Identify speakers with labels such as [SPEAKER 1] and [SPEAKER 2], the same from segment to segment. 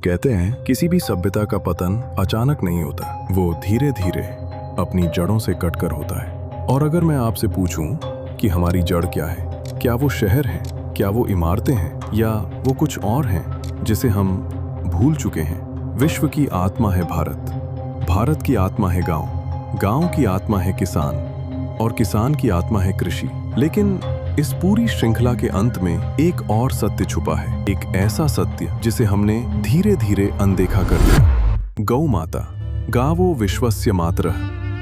[SPEAKER 1] कहते हैं किसी भी सभ्यता का पतन अचानक नहीं होता, वो धीरे धीरे अपनी जड़ों से कटकर होता है। और अगर मैं आपसे पूछूं कि हमारी जड़ क्या है, क्या वो शहर है, क्या वो इमारतें हैं, या वो कुछ और हैं जिसे हम भूल चुके हैं। विश्व की आत्मा है भारत, भारत की आत्मा है गांव, गांव की आत्मा है किसान, और किसान की आत्मा है कृषि। लेकिन इस पूरी श्रृंखला के अंत में एक और सत्य छुपा है, एक ऐसा सत्य जिसे हमने धीरे धीरे अनदेखा कर दिया। गौ माता, गावो विश्वस्य मातरः,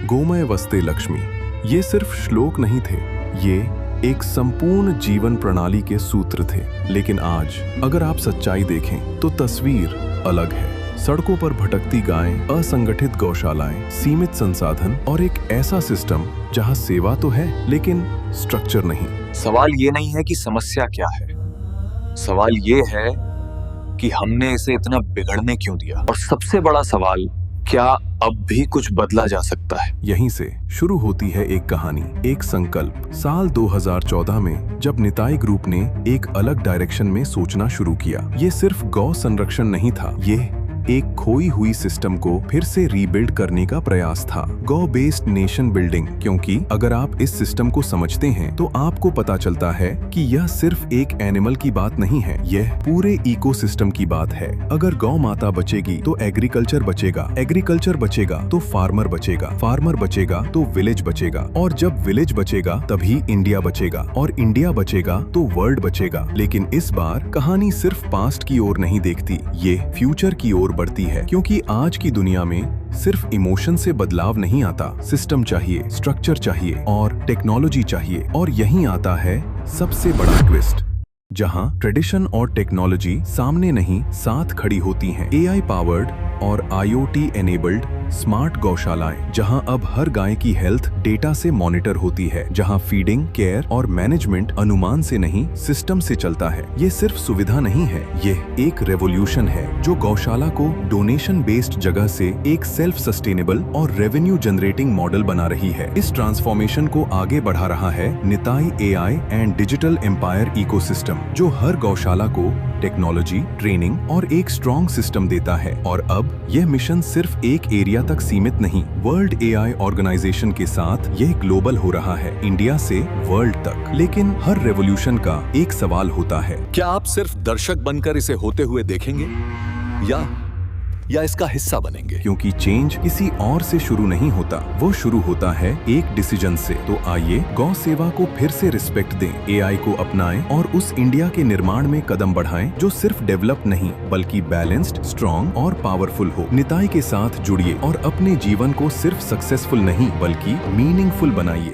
[SPEAKER 1] गोमय वस्ते लक्ष्मी। ये सिर्फ श्लोक नहीं थे, ये एक संपूर्ण जीवन प्रणाली के सूत्र थे। लेकिन आज अगर आप सच्चाई देखें तो तस्वीर अलग है। सड़कों पर भटकती गायें, असंगठित गौशालाएं, सीमित संसाधन और एक ऐसा सिस्टम जहां सेवा तो है लेकिन स्ट्रक्चर नहीं।
[SPEAKER 2] सवाल ये नहीं है कि समस्या क्या है, सवाल ये है कि हमने इसे इतना बिगड़ने क्यों दिया। और सबसे बड़ा सवाल, क्या अब भी कुछ बदला जा सकता है?
[SPEAKER 1] यहीं से शुरू होती है एक कहानी, एक संकल्प। साल 2014 में जब निताई ग्रुप ने एक अलग डायरेक्शन में सोचना शुरू किया। ये सिर्फ गौ संरक्षण नहीं था, ये एक खोई हुई सिस्टम को फिर से रीबिल्ड करने का प्रयास था। गौ बेस्ड नेशन बिल्डिंग, क्योंकि अगर आप इस सिस्टम को समझते हैं तो आपको पता चलता है कि यह सिर्फ एक एनिमल की बात नहीं है, यह पूरे इकोसिस्टम की बात है। अगर गौ माता बचेगी तो एग्रीकल्चर बचेगा, एग्रीकल्चर बचेगा तो फार्मर बचेगा, फार्मर बचेगा तो विलेज बचेगा, और जब विलेज बचेगा तभी इंडिया बचेगा, और इंडिया बचेगा तो वर्ल्ड बचेगा। लेकिन इस बार कहानी सिर्फ पास्ट की ओर नहीं देखती, ये फ्यूचर की ओर बढ़ती है। क्योंकि आज की दुनिया में सिर्फ इमोशन से बदलाव नहीं आता, सिस्टम चाहिए, स्ट्रक्चर चाहिए और टेक्नोलॉजी चाहिए। और यहीं आता है सबसे बड़ा ट्विस्ट, जहां ट्रेडिशन और टेक्नोलॉजी सामने नहीं साथ खड़ी होती हैं। एआई पावर्ड और आईओटी एनेबल्ड स्मार्ट गौशालाएं, जहां अब हर गाय की हेल्थ डेटा से मॉनिटर होती है, जहां फीडिंग, केयर और मैनेजमेंट अनुमान से नहीं सिस्टम से चलता है। ये सिर्फ सुविधा नहीं है, ये एक रेवोल्यूशन है जो गौशाला को डोनेशन बेस्ड जगह से एक सेल्फ सस्टेनेबल और रेवेन्यू जनरेटिंग मॉडल बना रही है। इस ट्रांसफॉर्मेशन को आगे बढ़ा रहा है Nitai AI and digital empire ecosystem, जो हर गौशाला को टेक्नोलॉजी, ट्रेनिंग और एक स्ट्रॉन्ग सिस्टम देता है। और अब यह मिशन सिर्फ एक एरिया तक सीमित नहीं, वर्ल्ड एआई ऑर्गेनाइजेशन के साथ यह ग्लोबल हो रहा है, इंडिया से वर्ल्ड तक। लेकिन हर रेवोल्यूशन का एक सवाल होता है,
[SPEAKER 3] क्या आप सिर्फ दर्शक बनकर इसे होते हुए देखेंगे या इसका हिस्सा बनेंगे?
[SPEAKER 1] क्योंकि चेंज किसी और से शुरू नहीं होता, वो शुरू होता है एक डिसीजन से। तो आइए गौ सेवा को फिर से रिस्पेक्ट दें, एआई को अपनाएं और उस इंडिया के निर्माण में कदम बढ़ाएं जो सिर्फ डेवलप नहीं बल्कि बैलेंस्ड, स्ट्रॉन्ग और पावरफुल हो। निताई के साथ जुड़िए और अपने जीवन को सिर्फ सक्सेसफुल नहीं बल्कि मीनिंगफुल बनाइए।